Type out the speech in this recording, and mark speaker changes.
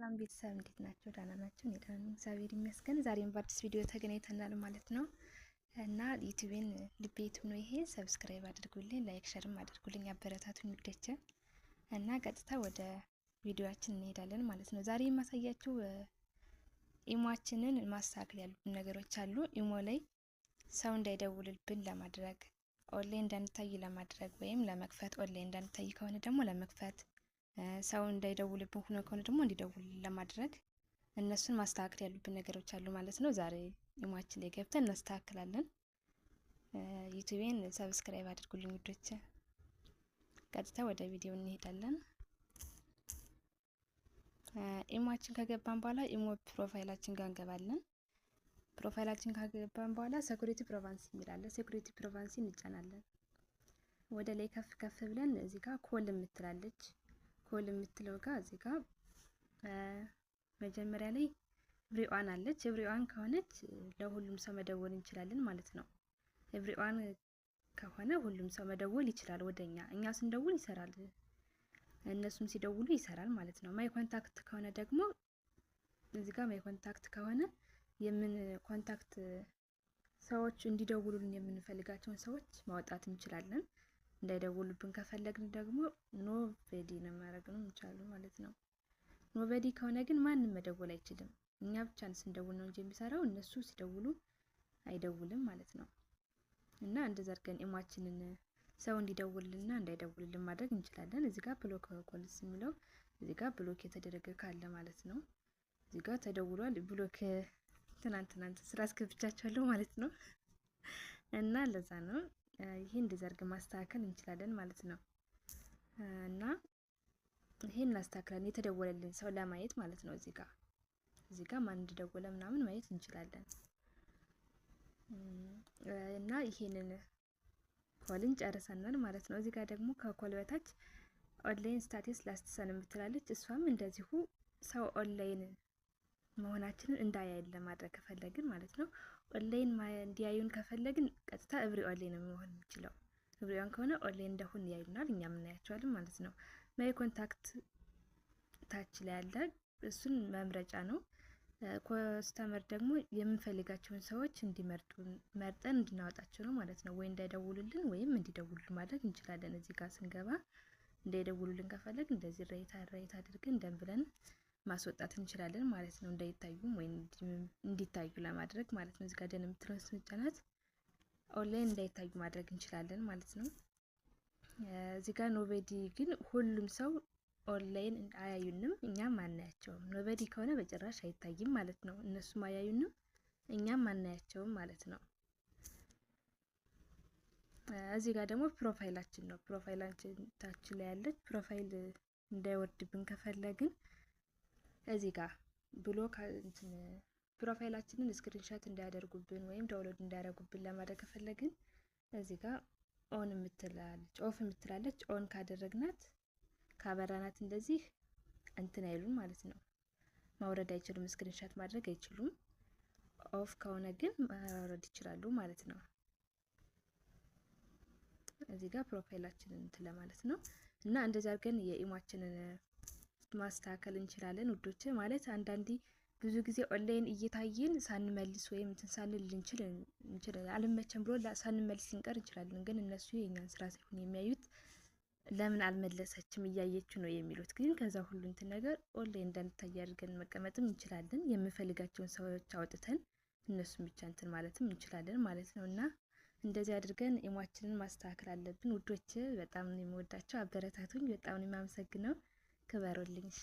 Speaker 1: ሰላም ቤተሰብ እንዴት ናቸው? ደህና ናቸው? እኔ ደህና ነኝ፣ እግዚአብሔር ይመስገን። ዛሬም በአዲስ ቪዲዮ ተገናኝተናል ማለት ነው እና ዩቲዩብን ልቤት ነው ይሄ ሰብስክራይብ አድርጉልኝ፣ ላይክ ሸርም አድርጉልኝ፣ አበረታቱኝ ውዶቼ። እና ቀጥታ ወደ ቪዲዮአችን እንሄዳለን ማለት ነው። ዛሬ የማሳያችሁ ኢሞአችንን ማስተካከል ያሉብን ነገሮች አሉ። ኢሞ ላይ ሰው እንዳይደውልብን ለማድረግ ኦንላይን እንዳንታይ ለማድረግ ወይም ለመክፈት ኦንላይን እንዳንታይ ከሆነ ደግሞ ለመክፈት ሰው እንዳይደውልብን ሆኖ ከሆነ ደግሞ እንዲደውልልን ለማድረግ እነሱን ማስተካከል ያሉብን ነገሮች አሉ ማለት ነው። ዛሬ ኢሞአችን ላይ ገብተን እናስተካክላለን። ዩቲዩብን ሰብስክራይብ አድርጉልኝ ውዶች። ቀጥታ ወደ ቪዲዮ እንሄዳለን። ኢሞአችን ከገባን በኋላ ኢሞ ፕሮፋይላችን ጋር እንገባለን። ፕሮፋይላችን ከገባን በኋላ ሴኩሪቲ ፕሪቫንሲ የሚላለ ሴኩሪቲ ፕሪቫንሲ እንጫናለን። ወደ ላይ ከፍ ከፍ ብለን እዚህ ጋር ኮል የምትላለች ኮል የምትለው ጋር እዚህ ጋር መጀመሪያ ላይ ኤቭሪዋን አለች። ኤቭሪዋን ከሆነች ለሁሉም ሰው መደወል እንችላለን ማለት ነው። ኤቭሪዋን ከሆነ ሁሉም ሰው መደወል ይችላል ወደኛ። እኛ ስንደውል ይሰራል፣ እነሱም ሲደውሉ ይሰራል ማለት ነው። ማይ ኮንታክት ከሆነ ደግሞ እዚህ ጋር ማይ ኮንታክት ከሆነ የምን ኮንታክት ሰዎች እንዲደውሉልን የምንፈልጋቸውን ሰዎች ማውጣት እንችላለን። እንዳይደውሉብን ከፈለግን ደግሞ ኖቬዲ ነው ማድረግ ነው እንችላለን ማለት ነው። ኖቬዲ ከሆነ ግን ማንም መደወል አይችልም። እኛ ብቻ ስንደውል ነው እንጂ የሚሰራው፣ እነሱ ሲደውሉ አይደውልም ማለት ነው። እና እንደዛ አድርገን ኢሞአችንን ሰው እንዲደውልልና እንዳይደውልልን ማድረግ እንችላለን። እዚህ ጋር ብሎክ ኮልስ የሚለው እዚህ ጋር ብሎክ የተደረገ ካለ ማለት ነው። እዚህ ጋር ተደውሏል ብሎክ ትናንት ስራ አስገብቻቸዋለሁ ማለት ነው። እና ለዛ ነው ይሄ እንደዛ አድርገን ማስተካከል እንችላለን ማለት ነው። እና ይሄን እናስተካክላለን የተደወለልን ሰው ለማየት ማለት ነው። እዚህ ጋር ማን እንደደወለ ምናምን ማየት እንችላለን። እና ይሄንን ኮልን ጨርሰናል ማለት ነው። እዚህ ጋር ደግሞ ከኮል በታች ኦንላይን ስታተስ ላስትሰን የምትላለች እሷም እንደዚሁ ሰው ኦንላይን መሆናችንን እንዳያይን ለማድረግ ከፈለግን ማለት ነው። ኦንላይን እንዲያዩን ከፈለግን ቀጥታ ኤቭሪ ኦንላይን ነው መሆን የሚችለው። ኤቭሪዋን ከሆነ ኦንላይን እንደሆን ያዩናል፣ እኛም እናያቸዋለን ማለት ነው። ማይ ኮንታክት ታች ላይ ያለ እሱን መምረጫ ነው። ኮስተመር ደግሞ የምንፈልጋቸውን ሰዎች መርጠን እንድናወጣቸው ነው ማለት ነው። ወይ እንዳይደውሉልን ወይም እንዲደውሉልን ማድረግ እንችላለን። እዚህ ጋር ስንገባ እንዳይደውሉልን ከፈለግ እንደዚህ ሬት አድርገን ደንብለን ማስወጣት እንችላለን ማለት ነው። እንዳይታዩም ወይ እንዲታዩ ለማድረግ ማለት ነው። እዚህ ጋር ደን የምትለው ስንጫናት ኦንላይን እንዳይታዩ ማድረግ እንችላለን ማለት ነው። እዚህ ጋር ኖቬዲ ግን ሁሉም ሰው ኦንላይን አያዩንም፣ እኛም አናያቸውም። ኖቬዲ ከሆነ በጭራሽ አይታይም ማለት ነው። እነሱም አያዩንም፣ እኛም አናያቸውም ማለት ነው። እዚህ ጋር ደግሞ ፕሮፋይላችን ነው። ፕሮፋይላችን ታች ላይ ያለች ፕሮፋይል እንዳይወርድብን ከፈለግን እዚህ ጋር ብሎክ ፕሮፋይላችንን ስክሪንሾት እንዳያደርጉብን ወይም ዳውንሎድ እንዳያደርጉብን ለማድረግ ከፈለግን እዚህ ጋር ኦን የምትላለች ኦፍ የምትላለች ኦን ካደረግናት ካበራናት እንደዚህ እንትን አይሉም ማለት ነው። ማውረድ አይችሉም፣ ስክሪንሾት ማድረግ አይችሉም። ኦፍ ከሆነ ግን ማውረድ ይችላሉ ማለት ነው። እዚህ ጋር ፕሮፋይላችንን እንትን ለማለት ነው። እና እንደዛ አድርገን የኢሞአችንን ማስተካከል እንችላለን ውዶች። ማለት አንዳንዴ ብዙ ጊዜ ኦንላይን እየታየን ሳንመልስ ወይም እንትን ሳንል እንችላለን። አልመቸም ብሎ ሳንመልስ እንቀር እንችላለን። ግን እነሱ የኛን ስራ ሳይሆን የሚያዩት ለምን አልመለሰችም እያየችው ነው የሚሉት። ግን ከዛ ሁሉ እንትን ነገር ኦንላይን እንዳንታይ አድርገን መቀመጥም እንችላለን። የምንፈልጋቸውን ሰዎች አውጥተን እነሱን ብቻ እንትን ማለትም እንችላለን ማለት ነው። እና እንደዚህ አድርገን ኢሞአችንን ማስተካከል አለብን ውዶች። በጣም ነው የምወዳቸው፣ አበረታቱኝ። በጣም ነው የማመሰግነው። ክበሩልኝ እሺ።